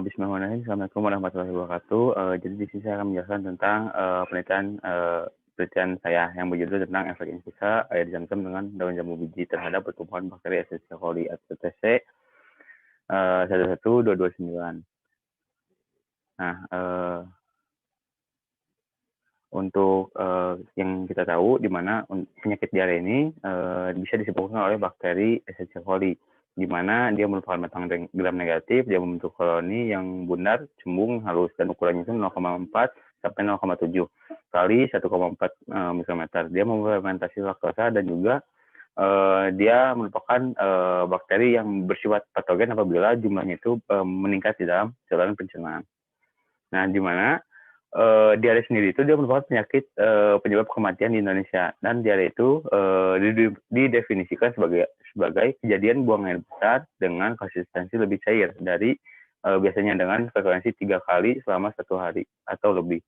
Bismillahirrahmanirrahim. Assalamualaikum warahmatullahi wabarakatuh. Jadi di sini saya akan menjelaskan tentang penelitian saya yang berjudul tentang efek infusa air zam-zam dengan daun jambu biji terhadap pertumbuhan bakteri Escherichia coli atau TC 11229. Nah, untuk yang kita tahu di mana penyakit diare ini bisa disebabkan oleh bakteri Escherichia coli, di mana dia merupakan batang gram negatif, dia membentuk koloni yang bundar, cembung, halus, dan ukurannya itu 0,4 sampai 0,7 kali 1,4 mikrometer. Dia memfermentasi laktosa dan juga dia merupakan bakteri yang bersifat patogen apabila jumlahnya itu meningkat di dalam saluran pencernaan. Nah, di mana diare sendiri itu dia merupakan penyakit penyebab kematian di Indonesia, dan diare itu didefinisikan sebagai kejadian buang air besar dengan konsistensi lebih cair dari biasanya dengan frekuensi 3 kali selama 1 hari atau lebih.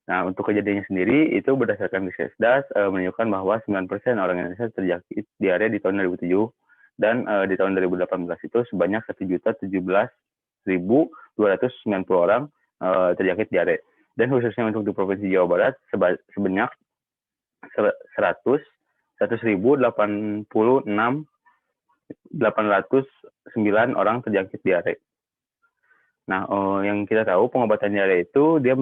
Nah, untuk kejadiannya sendiri itu berdasarkan Risetdas menunjukkan bahwa 9% orang Indonesia terjangkit diare di tahun 2007, dan di tahun 2018 itu sebanyak 1.017.290 orang terjangkit diare. Dan khususnya untuk di Provinsi Jawa Barat sebanyak 186.809 orang terjangkit diare. Nah, yang kita tahu pengobatan diare itu dia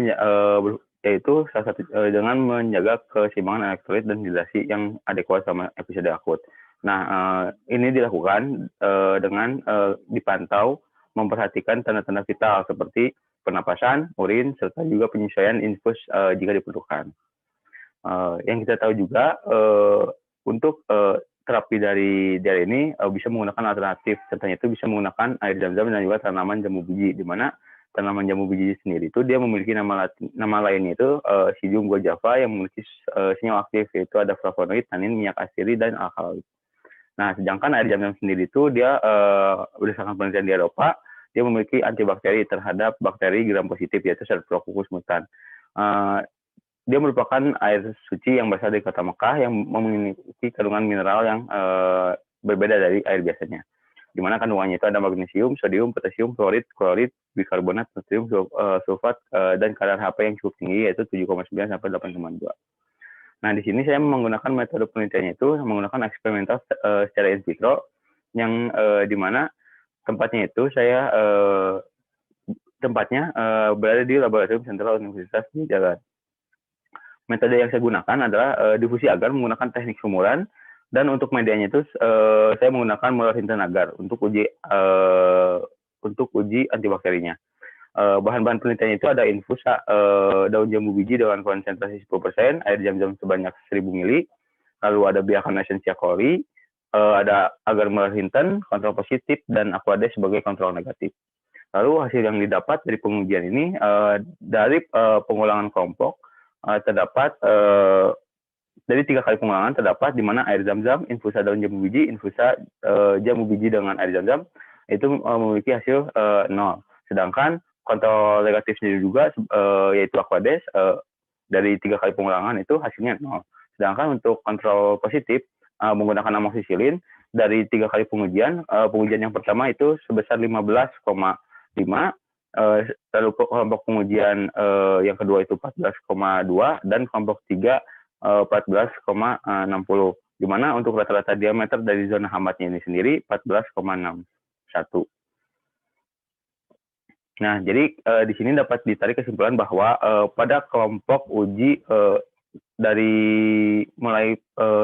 yaitu salah satu dengan menjaga keseimbangan elektrolit dan hidrasi yang adekuat sama episode akut. Nah, ini dilakukan dengan dipantau, memperhatikan tanda-tanda vital seperti pernapasan, urin, serta juga penyesuaian infus jika diperlukan. Yang kita tahu juga untuk terapi dari diare ini bisa menggunakan alternatif, contohnya itu bisa menggunakan air zam-zam dan juga tanaman jambu biji, di mana tanaman jambu biji sendiri itu dia memiliki nama lainnya itu Psyllium guajava yang memiliki senyawa aktif, yaitu ada flavonoid, tanin, minyak asiri, dan alkaloid. Nah, sedangkan air zam-zam sendiri itu dia berdasarkan penelitian di Eropa, dia memiliki antibakteri terhadap bakteri gram positif, yaitu Staphylococcus mutans. Dia merupakan air suci yang berasal dari kota Mekah yang memiliki kandungan mineral yang berbeda dari air biasanya, di mana kandungannya itu ada magnesium, sodium, potasium, fluorid, klorid, bikarbonat, natrium, sulfat, dan kadar Hp yang cukup tinggi, yaitu 7,9 sampai 8,2. Nah, di sini saya menggunakan metode penelitiannya itu menggunakan eksperimental secara in vitro, yang di mana tempatnya itu tempatnya berada di Laboratorium Sentral Universitas Jalan. Metode yang saya gunakan adalah difusi agar menggunakan teknik sumuran, dan untuk medianya itu saya menggunakan molor Hinton agar untuk uji antibakterinya. Bahan-bahan penelitiannya itu ada infusa daun jambu biji dengan konsentrasi 10%, air zam-zam sebanyak 1000 ml, lalu ada biakan Escherichia coli, ada agar molor Hinton, kontrol positif, dan Aquades sebagai kontrol negatif. Lalu hasil yang didapat dari pengujian ini dari pengulangan kelompok terdapat dari 3 kali pengulangan terdapat di mana air zam-zam, infusa daun jambu biji, infusa jambu biji dengan air zam-zam itu memiliki hasil 0. Sedangkan kontrol negatif sendiri juga yaitu Aquades dari 3 kali pengulangan itu hasilnya 0. Sedangkan untuk kontrol positif menggunakan amoxicillin dari 3 kali pengujian yang pertama itu sebesar 15,5, lalu kelompok pengujian yang kedua itu 14,2, dan kelompok 3 14,60, di mana untuk rata-rata diameter dari zona hambatnya ini sendiri 14,61. Nah, jadi di sini dapat ditarik kesimpulan bahwa pada kelompok uji dari mulai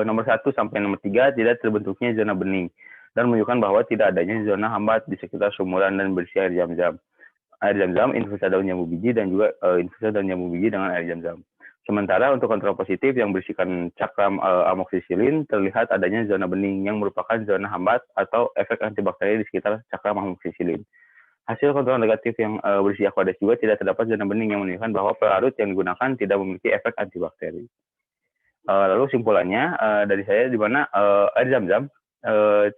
nomor 1 sampai nomor 3 tidak terbentuknya zona bening, dan menunjukkan bahwa tidak adanya zona hambat di sekitar sumuran dan bersih air zam-zam. Air zam-zam, infusa daun jambu biji, dan juga infusa daun jambu biji dengan air zam-zam. Sementara untuk kontrol positif yang berisikan cakram amoxicillin terlihat adanya zona bening yang merupakan zona hambat atau efek antibakteri di sekitar cakram amoxicillin. Hasil kontrol negatif yang berisi Aquades juga tidak terdapat zona bening yang menunjukkan bahwa pelarut yang digunakan tidak memiliki efek antibakteri. Lalu simpulannya dari saya di mana air zam-zam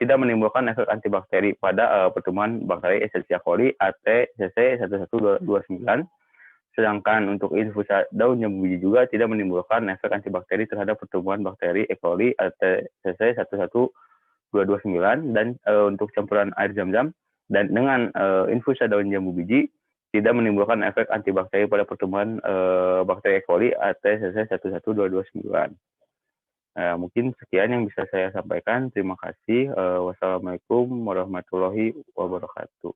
tidak menimbulkan efek antibakteri pada pertumbuhan bakteri Escherichia coli AT/CC 11229, sedangkan untuk infusa daun jambu biji juga tidak menimbulkan efek antibakteri terhadap pertumbuhan bakteri E. coli AT/CC 11229, dan untuk campuran air zam-zam dan dengan infusa daun jambu biji tidak menimbulkan efek antibakteri pada pertumbuhan bakteri E. coli AT/CC 11229. Mungkin sekian yang bisa saya sampaikan. Terima kasih. Wassalamualaikum warahmatullahi wabarakatuh.